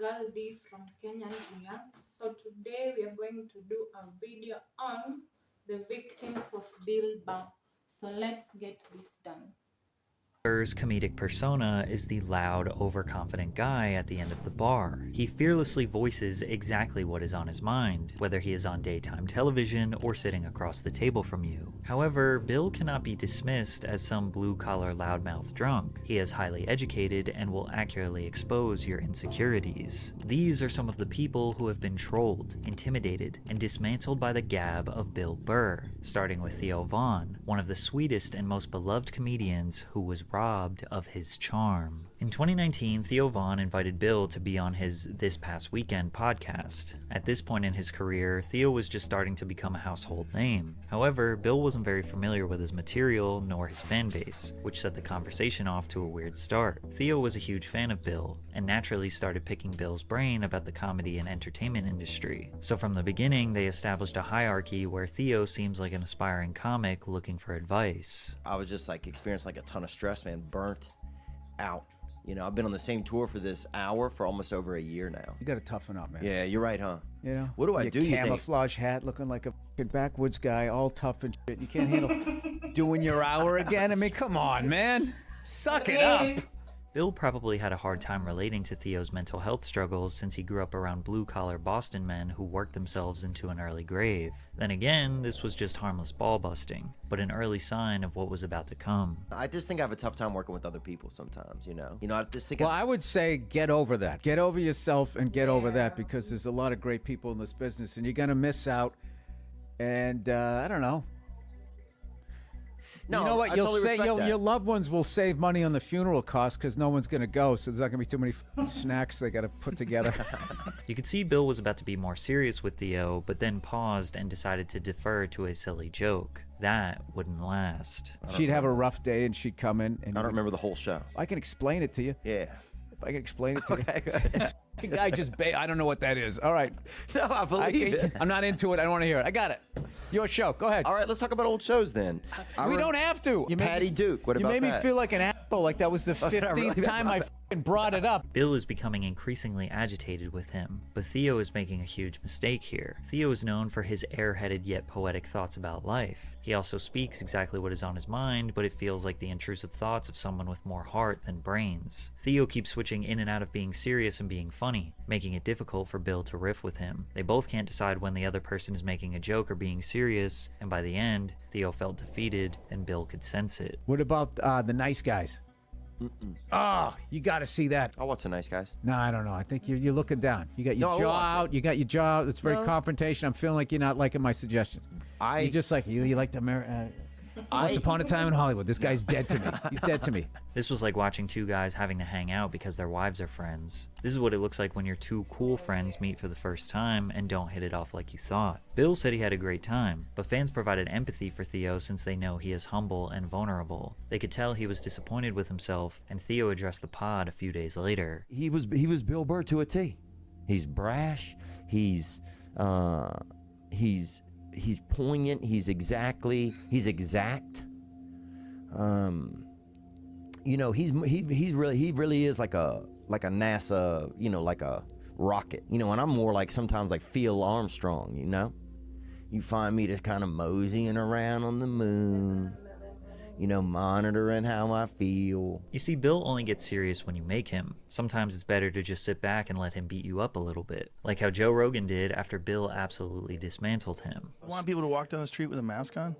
girl D from Kenyan React. So today we are going to do a video on the victims of Bill Burr. So let's get this done. Burr's comedic persona is the loud, overconfident guy at the end of the bar. He fearlessly voices exactly what is on his mind, whether he is on daytime television or sitting across the table from you. However, Bill cannot be dismissed as some blue-collar loudmouth drunk. He is highly educated and will accurately expose your insecurities. These are some of the people who have been trolled, intimidated, and dismantled by the gab of Bill Burr, starting with Theo Von, one of the sweetest and most beloved comedians who was robbed of his charm. In 2019, Theo Von invited Bill to be on his This Past Weekend podcast. At this point in his career, Theo was just starting to become a household name. However, Bill wasn't very familiar with his material nor his fan base, which set the conversation off to a weird start. Theo was a huge fan of Bill, and naturally started picking Bill's brain about the comedy and entertainment industry. So from the beginning, they established a hierarchy where Theo seems like an aspiring comic looking for advice. I was just like experiencing like a ton of stress, man, burnt out. You know, I've been on the same tour for this hour for almost over a year now. You got to toughen up, man. Yeah, you're right, huh? You know, what do I do? You camouflage hat, looking like a fucking backwoods guy, all tough and shit. You can't handle doing your hour again. I mean, come on, man, suck it up. Bill probably had a hard time relating to Theo's mental health struggles since he grew up around blue-collar Boston men who worked themselves into an early grave. Then again, this was just harmless ball busting, but an early sign of what was about to come. I just think I have a tough time working with other people sometimes, you know? I just think I would say get over that. Get over yourself and get over that, because there's a lot of great people in this business and you're going to miss out. And I don't know. No, you know what? You'll say your loved ones will save money on the funeral costs because no one's going to go, so there's not going to be too many snacks they got to put together. You could see Bill was about to be more serious with Theo, but then paused and decided to defer to a silly joke. That wouldn't last. She'd have a rough day and she'd come in. And I don't remember the whole show. I can explain it to you. Yeah. If I can explain it to Okay, you. good. This guy just, I don't know what that is. All right. No, I believe it. I'm not into it. I don't want to hear it. I got it. Your show. Go ahead. All right, let's talk about old shows then. We don't have to. Patty Duke. What about that? You made me feel like an asshole, like that was the 15th time I fucking brought it up. Bill is becoming increasingly agitated with him, but Theo is making a huge mistake here. Theo is known for his airheaded yet poetic thoughts about life. He also speaks exactly what is on his mind, but it feels like the intrusive thoughts of someone with more heart than brains. Theo keeps switching in and out of being serious and being funny, making it difficult for Bill to riff with him. They both can't decide when the other person is making a joke or being serious, and by the end, Theo felt defeated and Bill could sense it. What about The Nice Guys? Oh, you got to see that. I'll watch The Nice Guys. No, I don't know. I think you're looking down. You got your jaw out. You got your jaw out. It's very confrontation. I'm feeling like you're not liking my suggestions. You just like you like the Once Upon a Time in Hollywood. This guy's dead to me. He's dead to me. This was like watching two guys having to hang out because their wives are friends. This is what it looks like when your two cool friends meet for the first time and don't hit it off like you thought. Bill said he had a great time, but fans provided empathy for Theo since they know he is humble and vulnerable. They could tell he was disappointed with himself, and Theo addressed the pod a few days later. He was Bill Burr to a T. He's brash. He's poignant. He's exact. You know, he really is like a NASA, you know, like a rocket, you know, and I'm more like sometimes like Phil Armstrong, you know. You find me just kind of moseying around on the moon, you know, monitoring how I feel. You see, Bill only gets serious when you make him. Sometimes it's better to just sit back and let him beat you up a little bit, like how Joe Rogan did after Bill absolutely dismantled him. I want people to walk down the street with a mask on?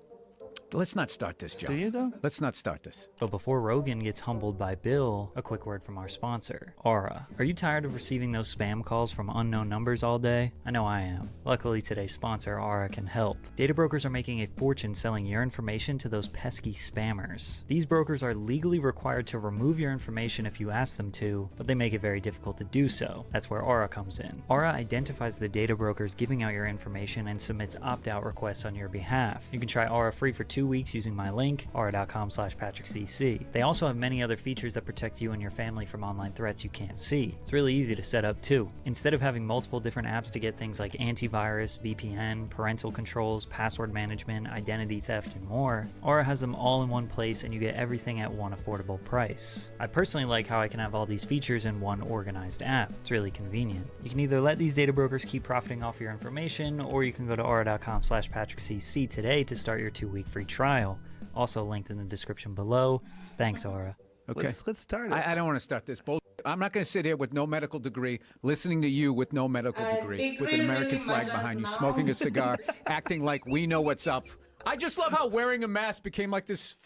Let's not start this, Joe. Do you, though? Let's not start this. But before Rogan gets humbled by Bill, a quick word from our sponsor, Aura. Are you tired of receiving those spam calls from unknown numbers all day? I know I am. Luckily, today's sponsor, Aura, can help. Data brokers are making a fortune selling your information to those pesky spammers. These brokers are legally required to remove your information if you ask them to, but they make it very difficult to do so. That's where Aura comes in. Aura identifies the data brokers giving out your information and submits opt-out requests on your behalf. You can try Aura free for 2 2 weeks using my link, aura.com/PatrickCC. They also have many other features that protect you and your family from online threats you can't see. It's really easy to set up too. Instead of having multiple different apps to get things like antivirus, VPN, parental controls, password management, identity theft, and more, Aura has them all in one place and you get everything at one affordable price. I personally like how I can have all these features in one organized app. It's really convenient. You can either let these data brokers keep profiting off your information, or you can go to aura.com/PatrickCC today to start your 2-week free trial. Also linked in the description below. Thanks, Aura. Okay. Let's start it. I don't want to start this bullshit. I'm not going to sit here with no medical degree, listening to you with no medical degree, with an American really flag matters behind you, now. smoking a cigar, acting like we know what's up. I just love how wearing a mask became like this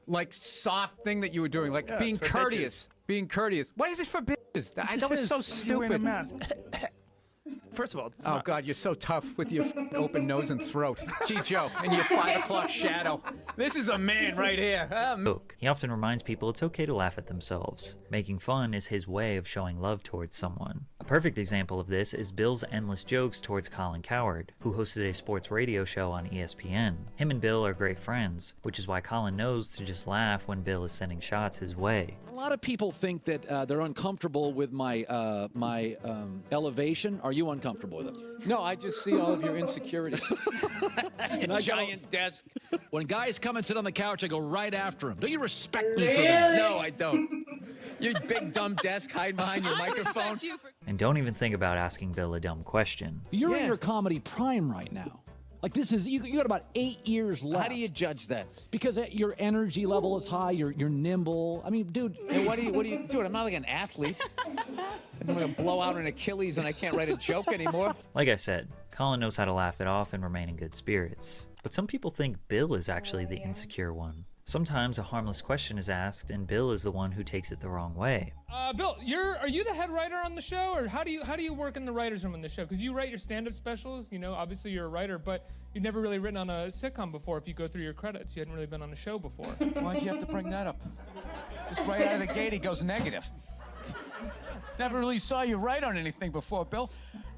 like soft thing that you were doing, like being it's for courteous. Being courteous. Why is it for bitches? I know it's so You're wearing a stupid. mask. First of all, it's Oh not- God, you're so tough with your open nose and throat. Gee, Joe, and your 5 o'clock shadow. This is a man right here. Joke. He often reminds people it's okay to laugh at themselves. Making fun is his way of showing love towards someone. A perfect example of this is Bill's endless jokes towards Colin Cowherd, who hosted a sports radio show on ESPN. Him and Bill are great friends, which is why Colin knows to just laugh when Bill is sending shots his way. A lot of people think that they're uncomfortable with my elevation. Are you uncomfortable with it? No, I just see all of your insecurities. A giant desk. When guys come and sit on the couch, I go right after them. Don't you respect me for Really? that? No, I don't. Your big dumb desk hiding behind your microphone. And don't even think about asking Bill a dumb question. You're in your comedy prime right now. Like this is you got about 8 years left. How do you judge that? Because your energy level is high. You're nimble. I mean, dude. Hey, what do you do? I'm not like an athlete. I'm gonna blow out an Achilles and I can't write a joke anymore. Like I said, Colin knows how to laugh it off and remain in good spirits. But some people think Bill is actually the insecure one. Sometimes a harmless question is asked and Bill is the one who takes it the wrong way. Bill, are you the head writer on the show, or how do you work in the writers' room on the show? Because you write your stand-up specials, you know, obviously you're a writer, but you've never really written on a sitcom before. If you go through your credits, you hadn't really been on a show before. Why'd you have to bring that up? Just right out of the gate, he goes negative. Never really saw you write on anything before, Bill.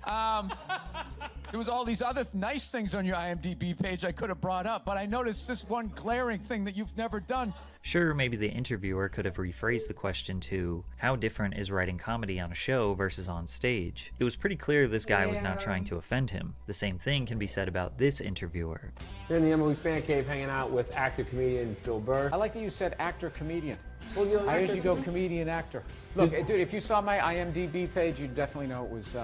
There was all these other nice things on your IMDb page I could have brought up, but I noticed this one glaring thing that you've never done. Sure, maybe the interviewer could have rephrased the question to, how different is writing comedy on a show versus on stage? It was pretty clear this guy was not trying to offend him. The same thing can be said about this interviewer. Here in the MLB Fan Cave hanging out with actor-comedian Bill Burr. I like that you said actor-comedian. Well, you're an I actor, usually go comedian-actor. Look, dude, if you saw my IMDb page, you'd definitely know it was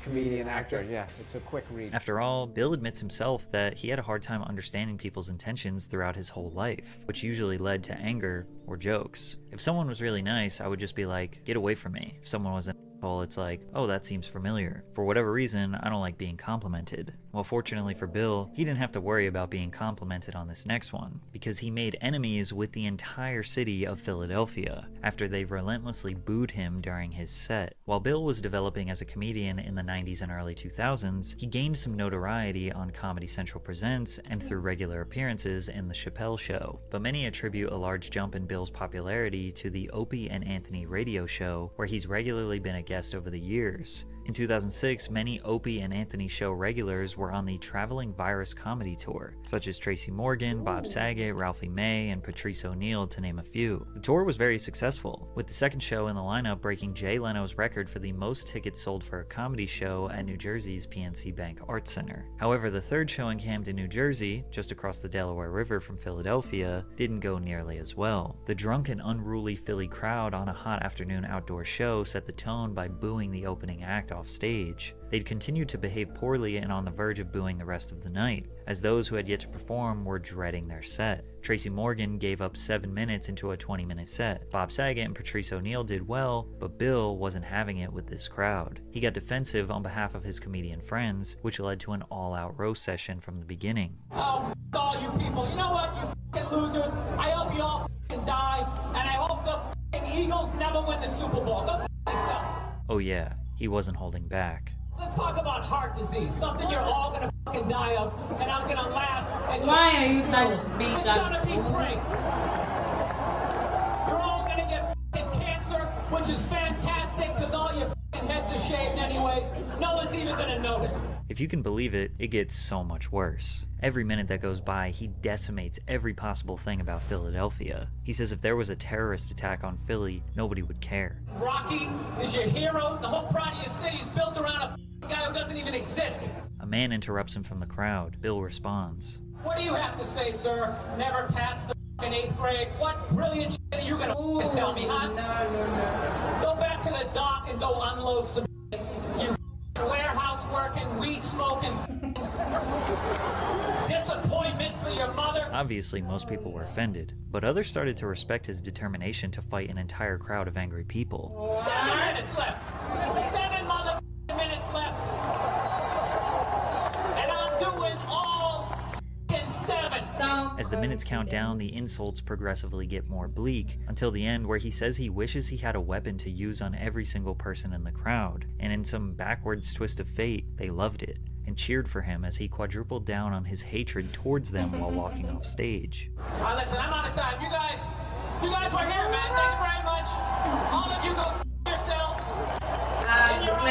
comedian-actor. Yeah, it's a quick read. After all, Bill admits himself that he had a hard time understanding people's intentions throughout his whole life, which usually led to anger or jokes. If someone was really nice, I would just be like, get away from me. If someone was an asshole, it's like, oh, that seems familiar. For whatever reason, I don't like being complimented. Well, fortunately for Bill, he didn't have to worry about being complimented on this next one, because he made enemies with the entire city of Philadelphia after they relentlessly booed him during his set. While Bill was developing as a comedian in the 90s and early 2000s, he gained some notoriety on Comedy Central Presents and through regular appearances in The Chappelle Show. But many attribute a large jump in Bill's popularity to the Opie and Anthony radio show, where he's regularly been a guest over the years. In 2006, many Opie and Anthony show regulars were on the Traveling Virus Comedy Tour, such as Tracy Morgan, Bob Saget, Ralphie May, and Patrice O'Neal, to name a few. The tour was very successful, with the second show in the lineup breaking Jay Leno's record for the most tickets sold for a comedy show at New Jersey's PNC Bank Arts Center. However, the third show in Camden, New Jersey, just across the Delaware River from Philadelphia, didn't go nearly as well. The drunk and unruly Philly crowd on a hot afternoon outdoor show set the tone by booing the opening act off stage. They'd continued to behave poorly and on the verge of booing the rest of the night, as those who had yet to perform were dreading their set. Tracy Morgan gave up 7 minutes into a 20-minute set. Bob Saget and Patrice O'Neal did well, but Bill wasn't having it with this crowd. He got defensive on behalf of his comedian friends, which led to an all-out roast session from the beginning. Oh, f*** all you people. You know what, you f***ing losers? I hope you all f***ing die, and I hope the f***ing Eagles never win the Super Bowl. Go f*** yourselves. Oh yeah, he wasn't holding back. Let's talk about heart disease, something you're all gonna f***ing die of, and I'm gonna laugh and Why are you that beat It's up? gonna be great. You're all gonna get f***ing cancer, which is fantastic, because all your f***ing heads are shaved anyways. No one's even gonna notice. If you can believe it, it gets so much worse. Every minute that goes by, he decimates every possible thing about Philadelphia. He says if there was a terrorist attack on Philly, nobody would care. Rocky is your hero. The whole pride of your city is built around a guy who doesn't even exist. A man interrupts him from the crowd. Bill responds. What do you have to say, sir? Never passed the 8th grade. What brilliant shit are you gonna tell me, huh? No. Go back to the dock and go unload some shit. You warehouse working, weed smoking, disappointment for your mother. Obviously, most people were offended, but others started to respect his determination to fight an entire crowd of angry people. 7 minutes left. 7 motherfucking minutes left. And I'm doing all f***ing 7. As the minutes count down, the insults progressively get more bleak, until the end where he says he wishes he had a weapon to use on every single person in the crowd, and in some backwards twist of fate, they loved it, and cheered for him as he quadrupled down on his hatred towards them while walking off stage. Listen, I'm out of time. You guys were here, man. Thank you very much. All of you go f*** yourselves. In your own.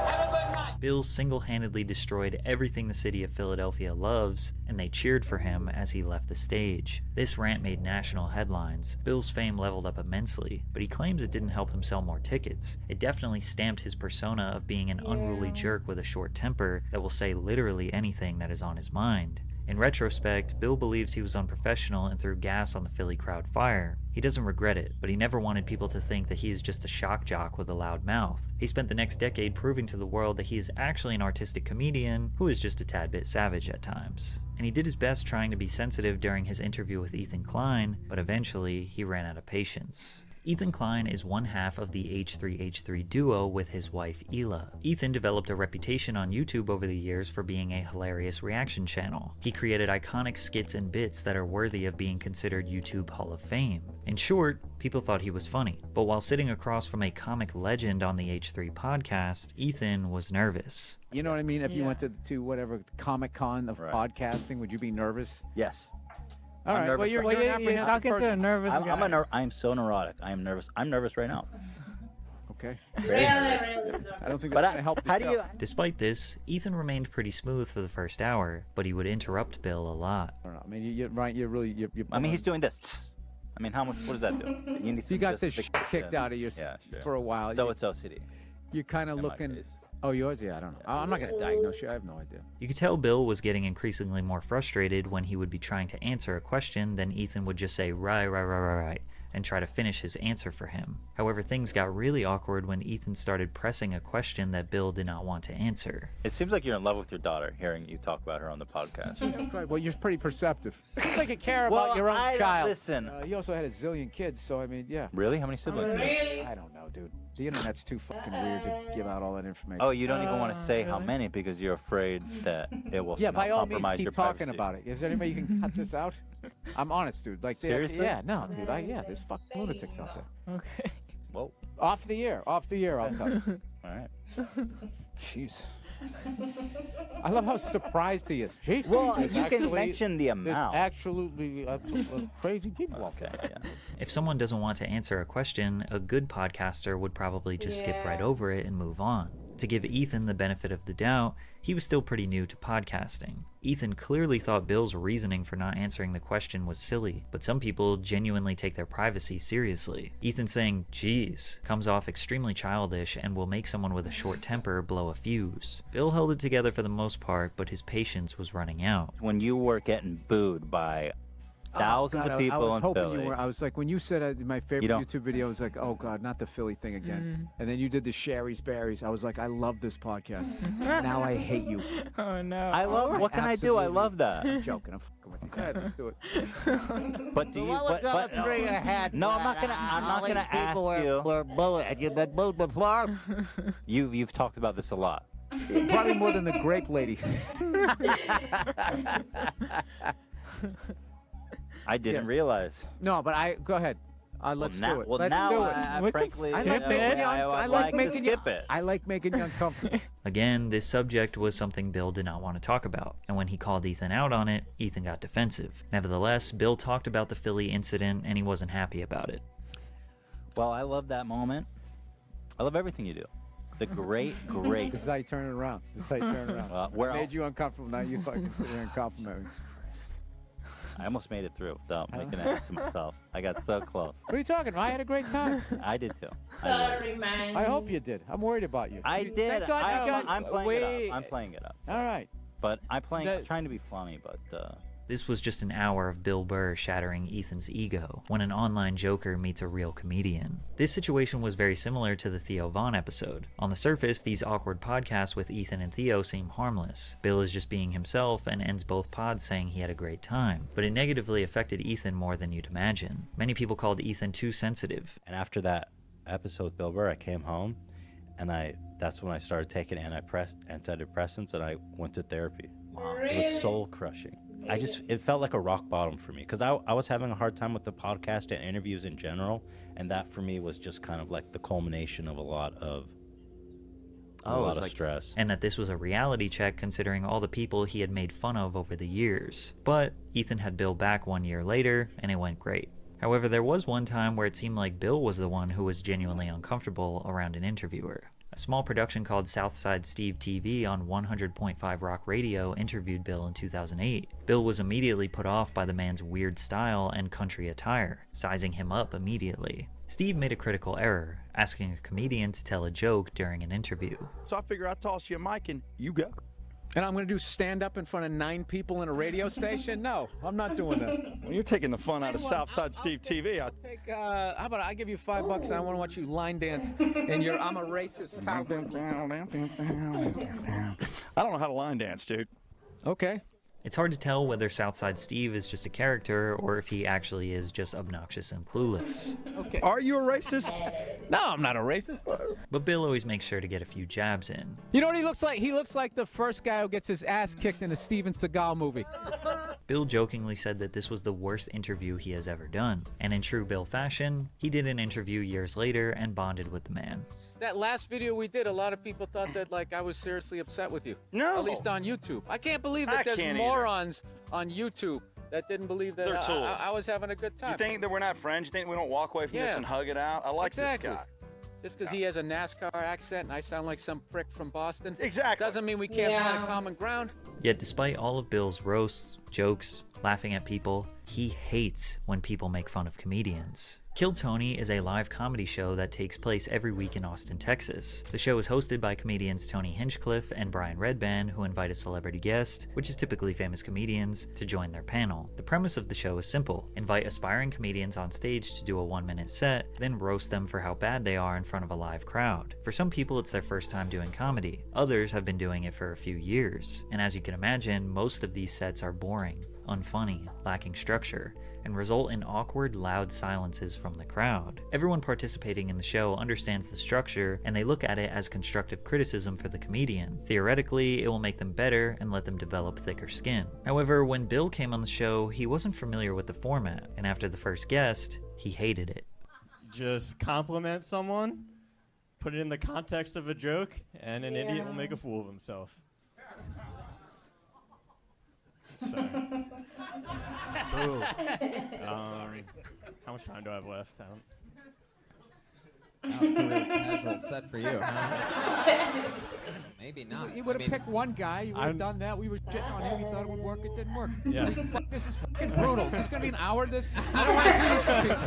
Have a good night. Bill single-handedly destroyed everything the city of Philadelphia loves, and they cheered for him as he left the stage. This rant made national headlines. Bill's fame leveled up immensely, but he claims it didn't help him sell more tickets. It definitely stamped his persona of being an unruly jerk with a short temper that will say literally anything that is on his mind. In retrospect, Bill believes he was unprofessional and threw gas on the Philly crowd fire. He doesn't regret it, but he never wanted people to think that he is just a shock jock with a loud mouth. He spent the next decade proving to the world that he is actually an artistic comedian who is just a tad bit savage at times. And he did his best trying to be sensitive during his interview with Ethan Klein, but eventually he ran out of patience. Ethan Klein is one half of the H3H3 duo with his wife Hila. Ethan developed a reputation on YouTube over the years for being a hilarious reaction channel. He created iconic skits and bits that are worthy of being considered YouTube Hall of Fame. In short, people thought he was funny. But while sitting across from a comic legend on the H3 podcast, Ethan was nervous. You know what I mean? If you went to whatever Comic-Con of podcasting, would you be nervous? Yes. All right. Well, you're an apprehensive talking person. to a nervous guy. I'm so neurotic. I am nervous. I'm nervous right now. Okay. Really? I don't think that's going to help the show. Despite this, Ethan remained pretty smooth for the first hour, but he would interrupt Bill a lot. I don't know. I mean, you're right. You're really. I mean, he's doing this. I mean, how much? What does that do? You got this kicked out of you for a while. So it's OCD. You're kind of looking. Oh, yours? Yeah, I don't know. I'm not going to diagnose you. I have no idea. You could tell Bill was getting increasingly more frustrated when he would be trying to answer a question, then Ethan would just say, right, and try to finish his answer for him. However, things got really awkward when Ethan started pressing a question that Bill did not want to answer. It seems like you're in love with your daughter, hearing you talk about her on the podcast. Well, you're pretty perceptive. It's like you care about your own child. Listen. You also had a zillion kids, so I mean, yeah. Really? How many siblings? Really? I don't know, dude. The internet's too fucking weird to give out all that information. Oh, you don't even want to say how many because you're afraid that it will by all means, compromise keep your talking privacy. about it. Is there any way you can cut this out? I'm honest, dude. Like, seriously? Yeah, no, dude. There's fucking lunatics out there. Okay. Whoa. Off the air, I'll cut. All right. Jeez. I love how surprised he is. Jeez. Well, you can mention the amount. There's absolutely crazy people out there. Yeah. If someone doesn't want to answer a question, a good podcaster would probably just skip right over it and move on. To give Ethan the benefit of the doubt, he was still pretty new to podcasting. Ethan clearly thought Bill's reasoning for not answering the question was silly, but some people genuinely take their privacy seriously. Ethan saying, geez, comes off extremely childish and will make someone with a short temper blow a fuse. Bill held it together for the most part, but his patience was running out. When you were getting booed by thousands of people I was in hoping Philly. you were. I was like, when you said my favorite YouTube video, I was like, oh God, not the Philly thing again. And then you did the Sherry's Berries. I was like, I love this podcast. Now I hate you. Oh no. I love. What can I do? I love that. I'm joking. I'm fucking with you. Go ahead, let's do it. But do you? But no, I'm not gonna ask you. Were bullied. You've been booed before. You've talked about this a lot. Probably more than the grape lady. I didn't realize. No, but go ahead. Let's do it. Well, Let's now do it. I frankly, I like making you skip it. I like making you uncomfortable. Again, this subject was something Bill did not want to talk about, and when he called Ethan out on it, Ethan got defensive. Nevertheless, Bill talked about the Philly incident, and he wasn't happy about it. Well, I love that moment. I love everything you do. The great. This is how you turn it around. This is how you turn it around. Where made you uncomfortable. Now you fucking sit there and compliment me. I almost made it through without making an ass of myself. I got so close. What are you talking about? I had a great time. I did too. Sorry, man. I hope you did. I'm worried about you. I did. Thank God you got... I'm playing it up. I'm playing it up. All right. But I'm trying to be funny, but... This was just an hour of Bill Burr shattering Ethan's ego when an online joker meets a real comedian. This situation was very similar to the Theo Von episode. On the surface, these awkward podcasts with Ethan and Theo seem harmless. Bill is just being himself and ends both pods saying he had a great time. But it negatively affected Ethan more than you'd imagine. Many people called Ethan too sensitive. And after that episode with Bill Burr, I came home and that's when I started taking antidepressants and I went to therapy. Really? It was soul crushing. It felt like a rock bottom for me because I was having a hard time with the podcast and interviews in general, and that for me was just kind of like the culmination of a lot of stress. And that this was a reality check considering all the people he had made fun of over the years. But Ethan had Bill back 1 year later, and it went great. However, there was one time where it seemed like Bill was the one who was genuinely uncomfortable around an interviewer. A small production called Southside Steve TV on 100.5 Rock Radio interviewed Bill in 2008. Bill was immediately put off by the man's weird style and country attire, sizing him up immediately. Steve made a critical error, asking a comedian to tell a joke during an interview. So I figure I toss you a mic and you go. And I'm going to do stand-up in front of 9 people in a radio station? No, I'm not doing that. Well, you're taking the fun out of Southside Steve TV. How about I give you $5 and I want to watch you line dance and I'm a racist cowboy. I don't know how to line dance, dude. Okay. It's hard to tell whether Southside Steve is just a character or if he actually is just obnoxious and clueless. Okay. Are you a racist? No, I'm not a racist. But Bill always makes sure to get a few jabs in. You know what he looks like? He looks like the first guy who gets his ass kicked in a Steven Seagal movie. Bill jokingly said that this was the worst interview he has ever done. And in true Bill fashion, he did an interview years later and bonded with the man. That last video we did, a lot of people thought that like I was seriously upset with you. No. At least on YouTube. I can't believe that there's morons on YouTube that didn't believe that I was having a good time. You think that we're not friends? You think we don't walk away from this and hug it out? I like this guy. Just because he has a NASCAR accent and I sound like some prick from Boston. Exactly. Doesn't mean we can't find a common ground. Yet despite all of Bill's roasts, jokes, laughing at people, he hates when people make fun of comedians. Kill Tony is a live comedy show that takes place every week in Austin, Texas. The show is hosted by comedians Tony Hinchcliffe and Brian Redband, who invite a celebrity guest, which is typically famous comedians, to join their panel. The premise of the show is simple. Invite aspiring comedians on stage to do a 1-minute set, then roast them for how bad they are in front of a live crowd. For some people, it's their first time doing comedy. Others have been doing it for a few years. And as you can imagine, most of these sets are boring, unfunny, lacking structure, and result in awkward, loud silences from the crowd. Everyone participating in the show understands the structure, and they look at it as constructive criticism for the comedian. Theoretically, it will make them better and let them develop thicker skin. However, when Bill came on the show, he wasn't familiar with the format, and after the first guest, he hated it. Just compliment someone, put it in the context of a joke, and an idiot will make a fool of himself. Sorry. Boo. How much time do I have left? It's a really casual set for you, huh? Maybe not. You would have picked one guy. You would have done that. We were shitting on him. He thought it would work. It didn't work. Yeah. This is fucking brutal. Is this going to be an hour of this? I don't want to do this to people.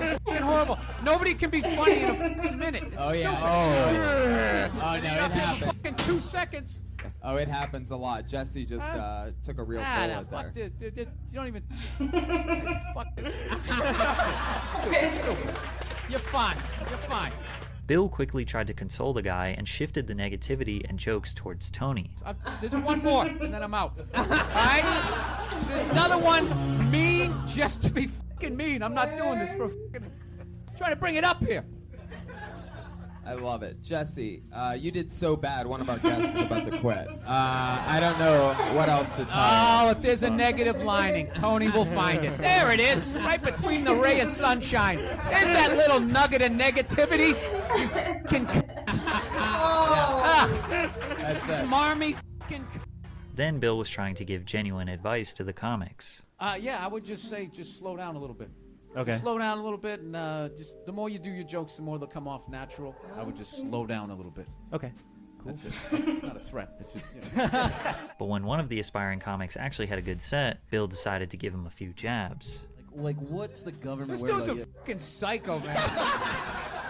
It's fucking horrible. Nobody can be funny in a fucking minute. It's Oh, yeah. stupid. Oh, no, it happens. Fucking 2 seconds. Oh, it happens a lot. Jesse just took a real bullet fuck there. this. You don't even... Fuck this. This is stupid. You're fine. You're fine. Bill quickly tried to console the guy and shifted the negativity and jokes towards Tony. There's one more, and then I'm out. All right? There's another one, mean, just to be fucking mean. I'm not doing this for fucking... trying to bring it up here. I love it. Jesse, you did so bad, one of our guests is about to quit. I don't know what else to tell you. Oh, if there's a negative lining, Tony will find it. There it is, right between the ray of sunshine. There's that little nugget of negativity. You fucking... smarmy fucking... Then Bill was trying to give genuine advice to the comics. Yeah, I would just say, just slow down a little bit. Okay. Slow down a little bit, and just the more you do your jokes, the more they'll come off natural. I would just slow down a little bit. Okay. Cool. That's it. It's not a threat. It's just, you know. But when one of the aspiring comics actually had a good set, Bill decided to give him a few jabs. Like what's the government? This dude's a fucking psycho, man.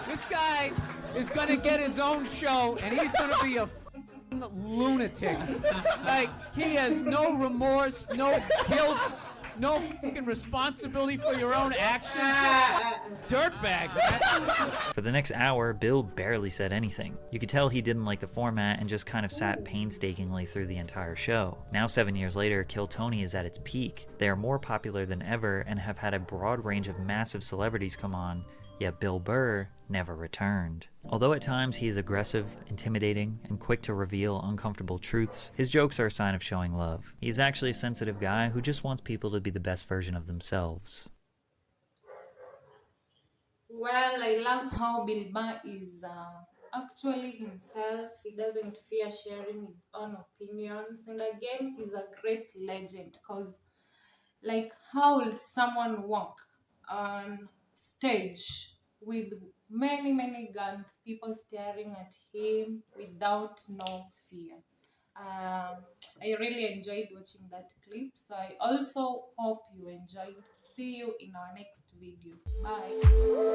This guy is gonna get his own show, and he's gonna be a lunatic. Like, he has no remorse, no guilt, no fucking responsibility for your own actions. Dirtbag, man. For the next hour, Bill barely said anything. You could tell he didn't like the format and just kind of sat painstakingly through the entire show. Now 7 years later, Kill Tony is at its peak. They are more popular than ever and have had a broad range of massive celebrities come on, yet Bill Burr never returned. Although at times he is aggressive, intimidating, and quick to reveal uncomfortable truths, his jokes are a sign of showing love. He is actually a sensitive guy who just wants people to be the best version of themselves. Well, I love how Bill Burr is actually himself. He doesn't fear sharing his own opinions. And again, he's a great legend because, like, how would someone walk on stage with many guns, people staring at him without no fear? I really enjoyed watching that clip, so I also hope you enjoyed. See you in our next video. Bye.